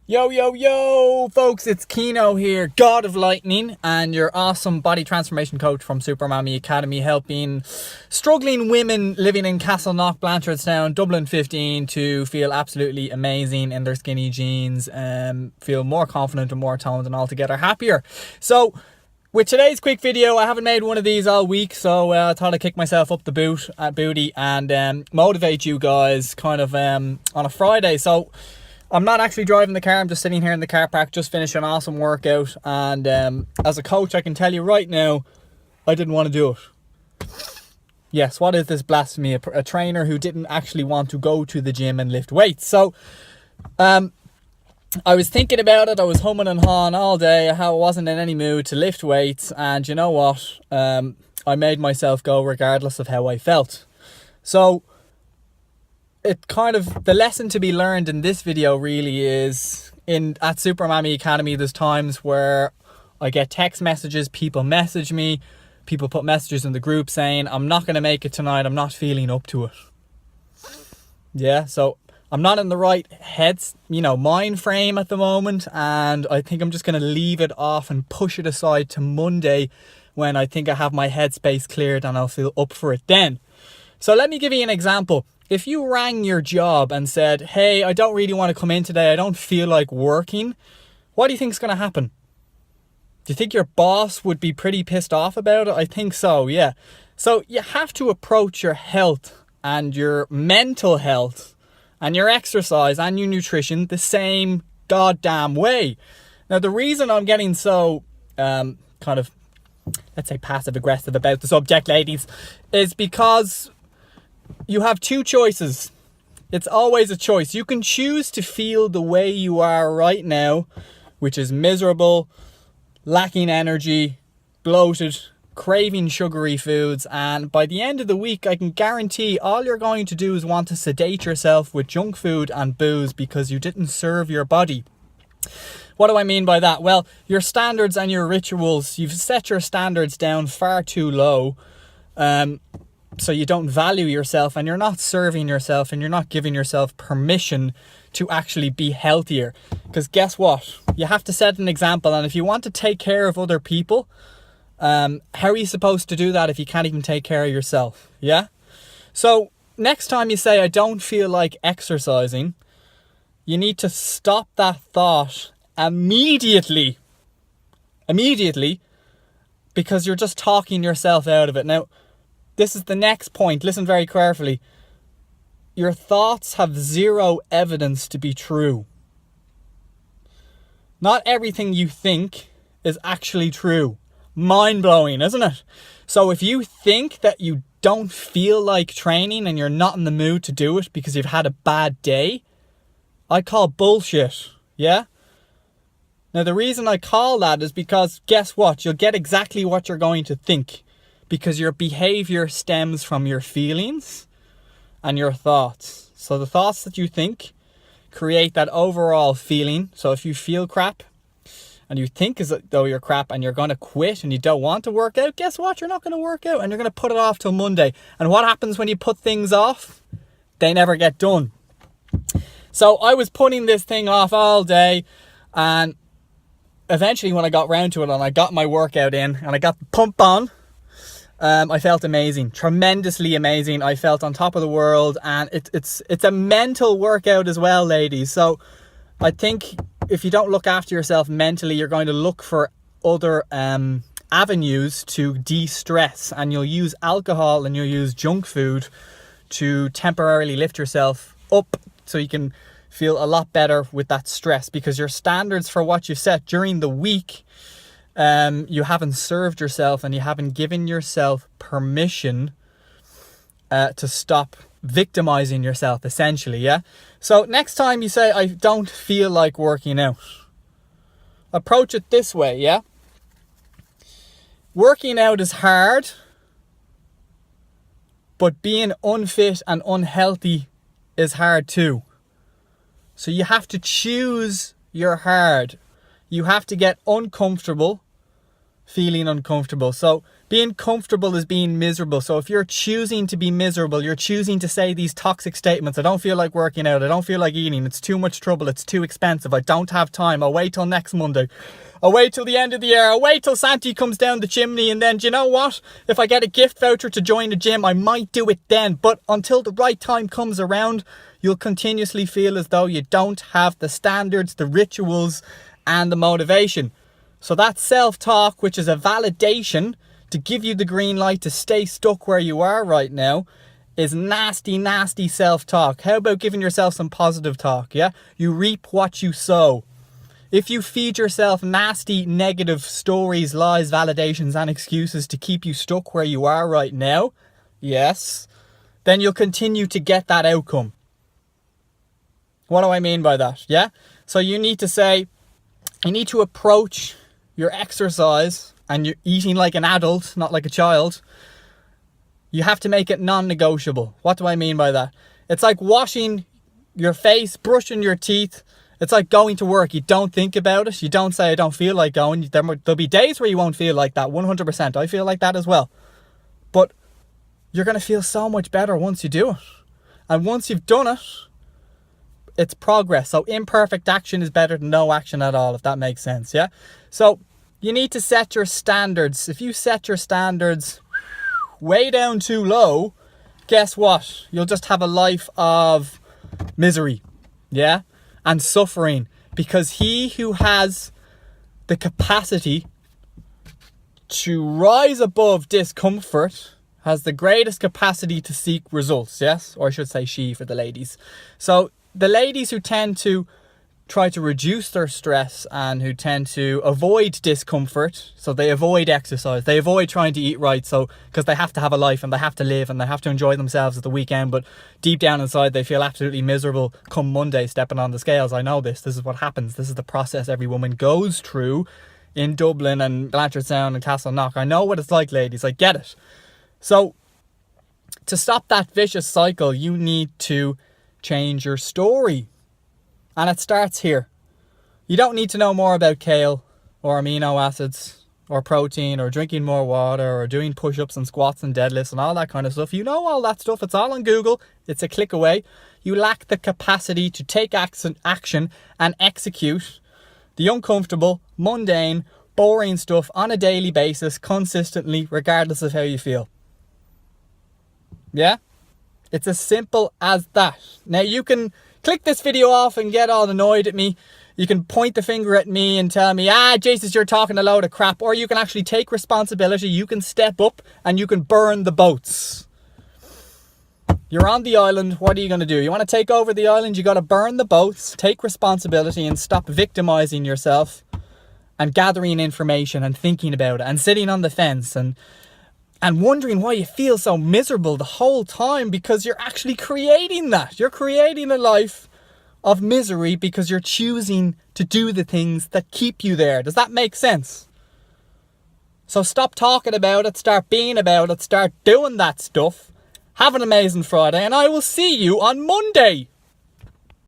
Yo, yo, yo, folks, it's Kino here, God of Lightning, and your awesome body transformation coach from Super Mommy Academy, helping struggling women living in Castleknock, Blanchardstown, Dublin 15 to feel absolutely amazing in their skinny jeans, feel more confident and more toned and altogether happier. So, with today's quick video, I haven't made one of these all week, so I thought I'd kick myself up the booty and motivate you guys kind of on a Friday. So, I'm not actually driving the car, I'm just sitting here in the car park, just finished an awesome workout, and as a coach I can tell you right now, I didn't want to do it. Yes, what is this blasphemy? A trainer who didn't actually want to go to the gym and lift weights. So, I was thinking about it, I was humming and hawing all day, how I wasn't in any mood to lift weights, and you know what? I made myself go regardless of how I felt. So, the lesson to be learned in this video really is at Super Mommy Academy, there's times where I get text messages, people message me, people put messages in the group saying, I'm not going to make it tonight, I'm not feeling up to it. Yeah, so I'm not in the right mind frame at the moment, and I think I'm just going to leave it off and push it aside to Monday when I think I have my headspace cleared and I'll feel up for it then. So let me give you an example. If you rang your job and said, hey, I don't really want to come in today, I don't feel like working, what do you think is going to happen? Do you think your boss would be pretty pissed off about it? I think so, yeah. So you have to approach your health and your mental health and your exercise and your nutrition the same goddamn way. Now, the reason I'm getting so let's say passive aggressive about the subject, ladies, is because you have two choices. It's always a choice. You can choose to feel the way you are right now, which is miserable, lacking energy, bloated, craving sugary foods, and by the end of the week, I can guarantee all you're going to do is want to sedate yourself with junk food and booze because you didn't serve your body. What do I mean by that? Well, your standards and your rituals, you've set your standards down far too low. So you don't value yourself and you're not serving yourself and you're not giving yourself permission to actually be healthier. Because guess what? You have to set an example, and if you want to take care of other people, how are you supposed to do that if you can't even take care of yourself? Yeah? So next time you say, I don't feel like exercising, you need to stop that thought immediately, because you're just talking yourself out of it. Now, this is the next point. Listen very carefully. Your thoughts have zero evidence to be true. Not everything you think is actually true. Mind-blowing, isn't it? So if you think that you don't feel like training and you're not in the mood to do it because you've had a bad day, I call bullshit, yeah? Now, the reason I call that is because, guess what? You'll get exactly what you're going to think, because your behavior stems from your feelings and your thoughts. So the thoughts that you think create that overall feeling. So if you feel crap and you think as though you're crap and you're going to quit and you don't want to work out, guess what? You're not going to work out and you're going to put it off till Monday. And what happens when you put things off? They never get done. So I was putting this thing off all day, and eventually when I got round to it and I got my workout in and I got the pump on, I felt amazing, tremendously amazing. I felt on top of the world, and it's a mental workout as well, ladies. So I think if you don't look after yourself mentally, you're going to look for other avenues to de-stress, and you'll use alcohol and you'll use junk food to temporarily lift yourself up so you can feel a lot better with that stress, because your standards for what you set during the week, you haven't served yourself and you haven't given yourself permission to stop victimizing yourself, essentially, yeah? So next time you say, I don't feel like working out, approach it this way, yeah? Working out is hard, but being unfit and unhealthy is hard too. So you have to choose your hard. You have to get uncomfortable, feeling uncomfortable. So being comfortable is being miserable. So if you're choosing to be miserable, you're choosing to say these toxic statements. I don't feel like working out. I don't feel like eating. It's too much trouble. It's too expensive. I don't have time. I'll wait till next Monday. I'll wait till the end of the year. I'll wait till Santi comes down the chimney. And then, do you know what? If I get a gift voucher to join the gym, I might do it then. But until the right time comes around, you'll continuously feel as though you don't have the standards, the rituals, and the motivation. So that self-talk, which is a validation to give you the green light to stay stuck where you are right now, is nasty, nasty self-talk. How about giving yourself some positive talk, yeah? You reap what you sow. If you feed yourself nasty, negative stories, lies, validations, and excuses to keep you stuck where you are right now, yes, then you'll continue to get that outcome. What do I mean by that, yeah? So you need to approach your exercise and you're eating like an adult, not like a child. You have to make it non-negotiable. What do I mean by that? It's like washing your face, brushing your teeth. It's like going to work. You don't think about it. You don't say, I don't feel like going. There'll be days where you won't feel like that, 100%. I feel like that as well. But you're going to feel so much better once you do it. And once you've done it, it's progress. So imperfect action is better than no action at all, if that makes sense, yeah? So you need to set your standards. If you set your standards way down too low, guess what? You'll just have a life of misery, yeah? And suffering. Because he who has the capacity to rise above discomfort has the greatest capacity to seek results, yes? Or I should say she for the ladies. So the ladies who tend to try to reduce their stress and who tend to avoid discomfort, so they avoid exercise, they avoid trying to eat right, so because they have to have a life and they have to live and they have to enjoy themselves at the weekend, but deep down inside they feel absolutely miserable come Monday stepping on the scales. I know this is what happens. This is the process every woman goes through in Dublin and Blanchardstown and Castleknock. I know what it's like, ladies. I get it. So to stop that vicious cycle, you need to change your story. And it starts here. You don't need to know more about kale or amino acids or protein or drinking more water or doing push-ups and squats and deadlifts and all that kind of stuff. You know all that stuff. It's all on Google. It's a click away. You lack the capacity to take action and execute the uncomfortable, mundane, boring stuff on a daily basis, consistently, regardless of how you feel. Yeah? It's as simple as that. Now you can click this video off and get all annoyed at me. You can point the finger at me and tell me, Jesus, you're talking a load of crap. Or you can actually take responsibility. You can step up and you can burn the boats. You're on the island. What are you going to do? You want to take over the island? You got to burn the boats, take responsibility and stop victimizing yourself and gathering information and thinking about it and sitting on the fence and wondering why you feel so miserable the whole time, because you're actually creating that. You're creating a life of misery because you're choosing to do the things that keep you there. Does that make sense? So stop talking about it, start being about it, start doing that stuff. Have an amazing Friday and I will see you on Monday.